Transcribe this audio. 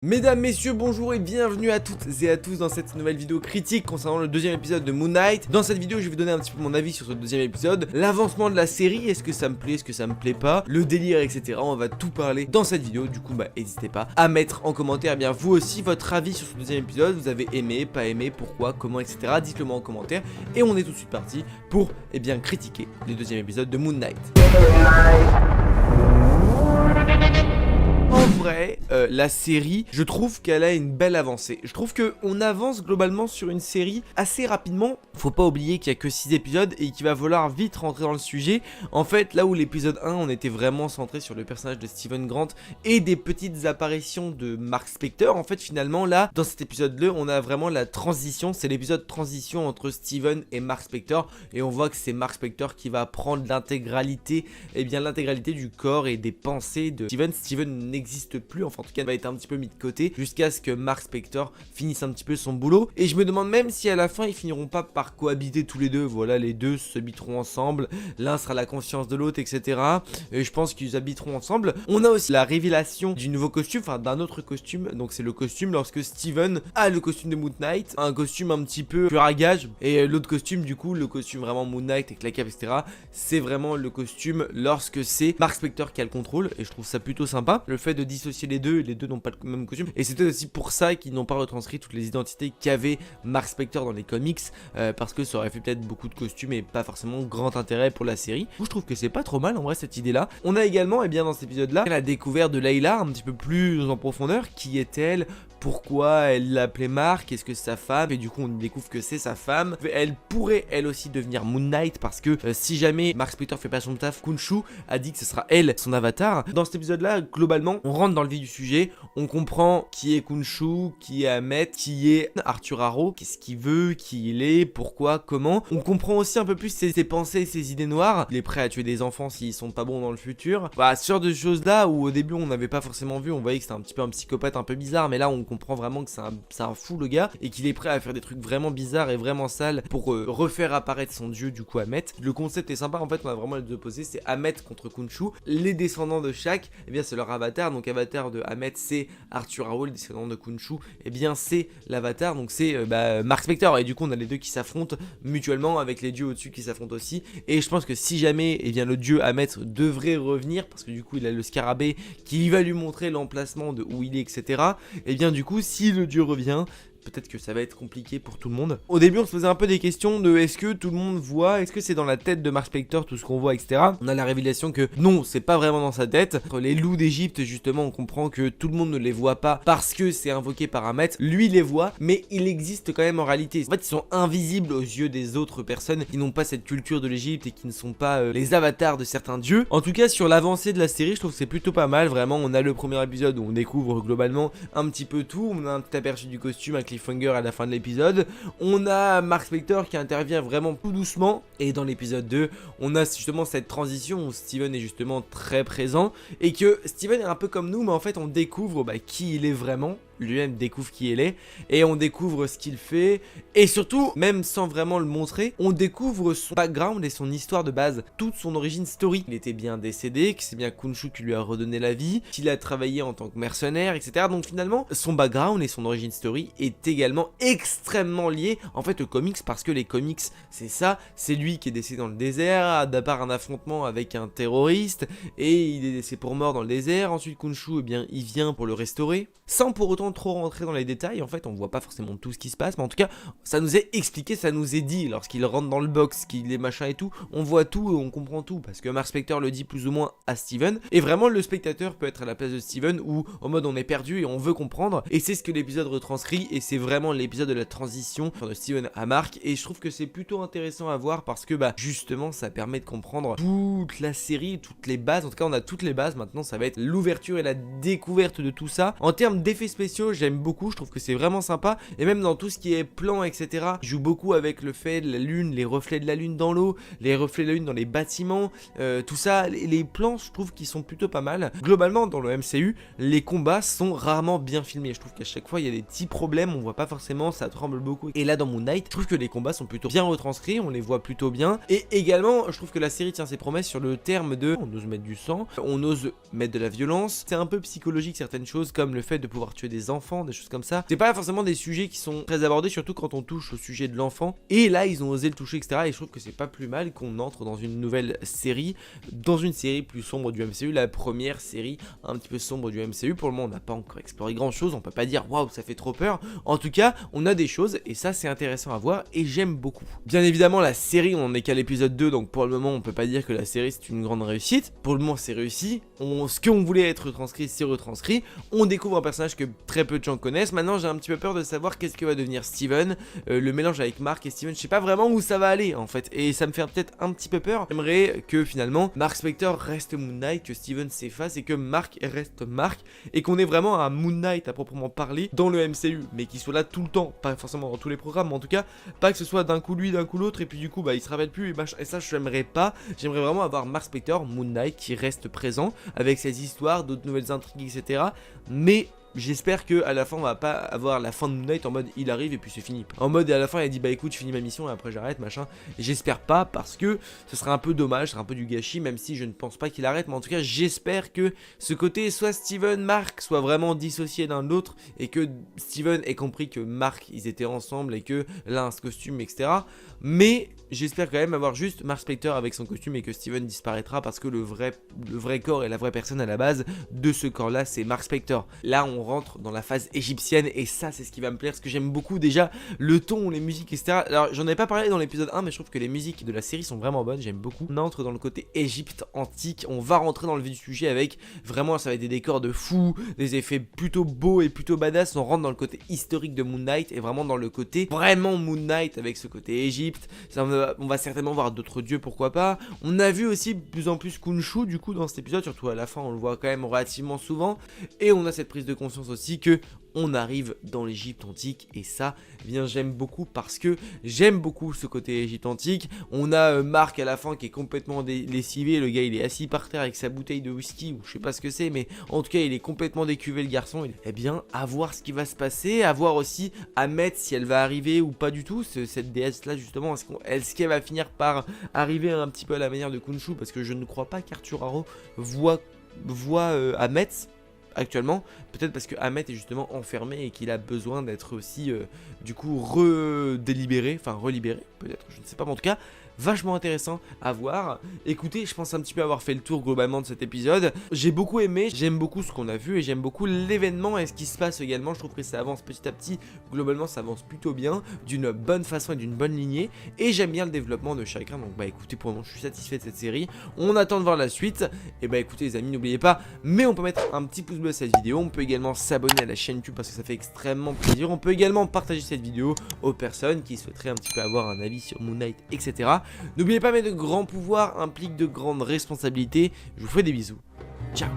Mesdames, messieurs, bonjour et bienvenue à toutes et à tous dans cette nouvelle vidéo critique concernant le deuxième épisode de Moon Knight. Dans cette vidéo, je vais vous donner un petit peu mon avis sur ce deuxième épisode, l'avancement de la série, est-ce que ça me plaît, est-ce que ça me plaît pas, le délire, etc. On va tout parler dans cette vidéo, du coup, n'hésitez pas à mettre en commentaire, bien vous aussi, votre avis sur ce deuxième épisode, vous avez aimé, pas aimé, pourquoi, comment, etc. Dites-le moi en commentaire et on est tout de suite parti pour, critiquer le deuxième épisode de Moon Knight. En vrai, la série, je trouve qu'elle a une belle avancée. Je trouve qu'on avance globalement sur une série assez rapidement. Faut pas oublier qu'il y a que 6 épisodes et qu'il va falloir vite rentrer dans le sujet. En fait, là où l'épisode 1, on était vraiment centré sur le personnage de Steven Grant et des petites apparitions de Mark Spector. En fait, finalement, là, dans cet épisode-là, on a vraiment la transition. C'est l'épisode transition entre Steven et Mark Spector. Et on voit que c'est Mark Spector qui va prendre l'intégralité, l'intégralité du corps et des pensées de Steven. Steven n'existe plus, enfin en tout cas va être un petit peu mis de côté jusqu'à ce que Mark Spector finisse un petit peu son boulot. Et je me demande même si à la fin ils finiront pas par cohabiter tous les deux. Voilà, les deux s'habiteront ensemble, l'un sera la conscience de l'autre, etc. Et je pense qu'ils habiteront ensemble. On a aussi la révélation du nouveau costume, enfin d'un autre costume. Donc c'est le costume lorsque Steven a le costume de Moon Knight, un costume un petit peu tueur à gage, et l'autre costume, du coup le costume vraiment Moon Knight avec la cape, etc. c'est vraiment le costume lorsque c'est Mark Spector qui a le contrôle. Et je trouve ça plutôt sympa, le fait de dissocier les deux n'ont pas le même costume. Et c'était aussi pour ça qu'ils n'ont pas retranscrit toutes les identités qu'avait Mark Spector dans les comics, parce que ça aurait fait peut-être beaucoup de costumes et pas forcément grand intérêt pour la série. Je trouve que c'est pas trop mal en vrai cette idée là. On a également, dans cet épisode là, la découverte de Layla un petit peu plus en profondeur. Qui est-elle? Pourquoi elle l'appelait Mark? Est-ce que c'est sa femme? Et du coup on découvre que c'est sa femme. Elle pourrait elle aussi devenir Moon Knight, parce que si jamais Mark Spector fait pas son taf, Khonshu a dit que ce sera elle son avatar. Dans cet épisode là, globalement on rentre dans le vif du sujet, on comprend qui est Khonshu, qui est Ammit, qui est Arthur Harrow, qu'est-ce qu'il veut, qui il est, pourquoi, comment. On comprend aussi un peu plus ses pensées, ses idées noires. Il est prêt à tuer des enfants s'ils sont pas bons dans le futur. Ce genre de choses là où au début on n'avait pas forcément vu, on voyait que c'était un petit peu un psychopathe un peu bizarre, mais là on comprend vraiment que c'est un fou le gars, et qu'il est prêt à faire des trucs vraiment bizarres et vraiment sales pour refaire apparaître son dieu, du coup Ammit. Le concept est sympa, en fait on a vraiment les deux opposés, c'est Ammit contre Khonshu. Les descendants de chaque, c'est leur avatar. Donc avatar de Ammit c'est Arthur Harrow, le descendant de Khonshu c'est l'avatar, donc c'est Mark Spector. Et du coup on a les deux qui s'affrontent mutuellement, avec les dieux au-dessus qui s'affrontent aussi. Et je pense que si jamais le dieu Ammit devrait revenir, parce que du coup il a le scarabée qui va lui montrer l'emplacement de où il est, etc. Du coup si le dieu revient, peut-être que ça va être compliqué pour tout le monde. Au début on se faisait un peu des questions de est-ce que tout le monde voit, est-ce que c'est dans la tête de Mark Spector tout ce qu'on voit, etc. On a la révélation que non, c'est pas vraiment dans sa tête. Les loups d'Égypte, justement, on comprend que tout le monde ne les voit pas parce que c'est invoqué par Ammit. Lui les voit, mais il existe quand même en réalité. En fait ils sont invisibles aux yeux des autres personnes qui n'ont pas cette culture de l'Égypte et qui ne sont pas les avatars de certains dieux. En tout cas sur l'avancée de la série, je trouve que c'est plutôt pas mal. Vraiment on a le premier épisode où on découvre globalement un petit peu tout. On a un petit aperçu du costume, un cliffhanger à la fin de l'épisode. On a Mark Spector qui intervient vraiment tout doucement. Et dans l'épisode 2, on a justement cette transition où Steven est justement très présent. Et que Steven est un peu comme nous, mais en fait on découvre qui il est vraiment. Lui-même découvre qui il est, et on découvre ce qu'il fait, et surtout, même sans vraiment le montrer, on découvre son background et son histoire de base, toute son origin story. Il était bien décédé, que c'est bien Khonshu qui lui a redonné la vie, qu'il a travaillé en tant que mercenaire, etc. Donc finalement, son background et son origin story est également extrêmement lié en fait aux comics, parce que les comics, c'est ça, c'est lui qui est décédé dans le désert, d'abord un affrontement avec un terroriste, et il est laissé pour mort dans le désert. Ensuite Khonshu, il vient pour le restaurer, sans pour autant trop rentrer dans les détails. En fait on voit pas forcément tout ce qui se passe, mais en tout cas ça nous est expliqué, ça nous est dit lorsqu'il rentre dans le box, qu'il est machin et tout, on voit tout et on comprend tout, parce que Mark Spector le dit plus ou moins à Steven, et vraiment le spectateur peut être à la place de Steven, ou en mode on est perdu et on veut comprendre, et c'est ce que l'épisode retranscrit, et c'est vraiment l'épisode de la transition de Steven à Mark. Et je trouve que c'est plutôt intéressant à voir, parce que justement ça permet de comprendre toute la série, toutes les bases. En tout cas on a toutes les bases, maintenant ça va être l'ouverture et la découverte de tout ça. En termes d'effets spéciaux, j'aime beaucoup, je trouve que c'est vraiment sympa, et même dans tout ce qui est plan, etc. Je joue beaucoup avec le fait de la lune, les reflets de la lune dans l'eau, les reflets de la lune dans les bâtiments, tout ça, les plans je trouve qu'ils sont plutôt pas mal. Globalement dans le MCU, les combats sont rarement bien filmés, je trouve qu'à chaque fois il y a des petits problèmes, on voit pas forcément, ça tremble beaucoup. Et là dans Moon Knight, je trouve que les combats sont plutôt bien retranscrits, on les voit plutôt bien, et également je trouve que la série tient ses promesses sur le terme de on ose mettre du sang, on ose mettre de la violence. C'est un peu psychologique certaines choses, comme le fait de pouvoir tuer des les enfants, des choses comme ça. C'est pas forcément des sujets qui sont très abordés, surtout quand on touche au sujet de l'enfant. Et là, ils ont osé le toucher, etc. Et je trouve que c'est pas plus mal qu'on entre dans une nouvelle série, dans une série plus sombre du MCU, la première série un petit peu sombre du MCU. Pour le moment, on n'a pas encore exploré grand chose, on peut pas dire waouh, ça fait trop peur. En tout cas, on a des choses et ça, c'est intéressant à voir et j'aime beaucoup. Bien évidemment, la série, on en est qu'à l'épisode 2, donc pour le moment, on peut pas dire que la série c'est une grande réussite. Pour le moment, c'est réussi. Ce qu'on voulait être retranscrit, c'est retranscrit. On découvre un personnage que très peu de gens connaissent. Maintenant, j'ai un petit peu peur de savoir qu'est-ce que va devenir Steven. Le mélange avec Mark et Steven, je sais pas vraiment où ça va aller en fait. Et ça me fait peut-être un petit peu peur. J'aimerais que finalement, Mark Spector reste Moon Knight, que Steven s'efface et que Mark reste Mark. Et qu'on ait vraiment un Moon Knight à proprement parler dans le MCU. Mais qu'il soit là tout le temps. Pas forcément dans tous les programmes, mais en tout cas, pas que ce soit d'un coup lui, d'un coup l'autre. Et puis du coup, bah il se rappelle plus. Et ça, j'aimerais pas. J'aimerais vraiment avoir Mark Spector, Moon Knight qui reste présent avec ses histoires, d'autres nouvelles intrigues, etc. Mais j'espère que à la fin on va pas avoir la fin de Moon Knight en mode il arrive et puis c'est fini. En mode à la fin il a dit bah écoute je finis ma mission et après j'arrête machin. J'espère pas parce que ce serait un peu dommage, ce serait un peu du gâchis même si je ne pense pas qu'il arrête. Mais en tout cas j'espère que ce côté soit Steven, Mark soit vraiment dissocié d'un de l'autre et que Steven ait compris que Mark ils étaient ensemble et que là un costume etc. Mais j'espère quand même avoir juste Mark Spector avec son costume et que Steven disparaîtra parce que le vrai corps et la vraie personne à la base de ce corps là c'est Mark Spector. Là on rentre dans la phase égyptienne et ça c'est ce qui va me plaire parce que j'aime beaucoup déjà le ton, les musiques etc. Alors j'en ai pas parlé dans l'épisode 1 mais je trouve que les musiques de la série sont vraiment bonnes, j'aime beaucoup. On entre dans le côté Égypte antique, on va rentrer dans le vif du sujet avec vraiment ça va être des décors de fou, des effets plutôt beaux et plutôt badass. On rentre dans le côté historique de Moon Knight et vraiment dans le côté vraiment Moon Knight avec ce côté Égypte. On va certainement voir d'autres dieux pourquoi pas. On a vu aussi de plus en plus Khonshu du coup dans cet épisode, surtout à la fin on le voit quand même relativement souvent. Et on a cette prise de conscience aussi que on arrive dans l'Égypte antique et ça, eh bien j'aime beaucoup parce que j'aime beaucoup ce côté Égypte antique. On a Mark à la fin qui est complètement lessivé, le gars il est assis par terre avec sa bouteille de whisky ou je sais pas ce que c'est mais en tout cas il est complètement décuvé le garçon. Eh bien à voir ce qui va se passer, à voir aussi Ammit si elle va arriver ou pas du tout, cette déesse là justement, est-ce qu'elle va finir par arriver un petit peu à la manière de Khonshu parce que je ne crois pas qu'Arthur Harrow voit Ammit actuellement, peut-être parce que Ammit est justement enfermé et qu'il a besoin d'être aussi du coup relibéré, peut-être, je ne sais pas, mais en tout cas vachement intéressant à voir. Écoutez, je pense un petit peu avoir fait le tour globalement de cet épisode. J'ai beaucoup aimé, j'aime beaucoup ce qu'on a vu et j'aime beaucoup l'événement et ce qui se passe également. Je trouve que ça avance petit à petit, globalement ça avance plutôt bien, d'une bonne façon et d'une bonne lignée. Et j'aime bien le développement de chacun, donc bah écoutez, pour le moment je suis satisfait de cette série. On attend de voir la suite. Et bah écoutez les amis, n'oubliez pas, mais on peut mettre un petit pouce bleu à cette vidéo. On peut également s'abonner à la chaîne YouTube parce que ça fait extrêmement plaisir. On peut également partager cette vidéo aux personnes qui souhaiteraient un petit peu avoir un avis sur Moon Knight, etc. N'oubliez pas, mais de grands pouvoirs impliquent de grandes responsabilités. Je vous fais des bisous. Ciao.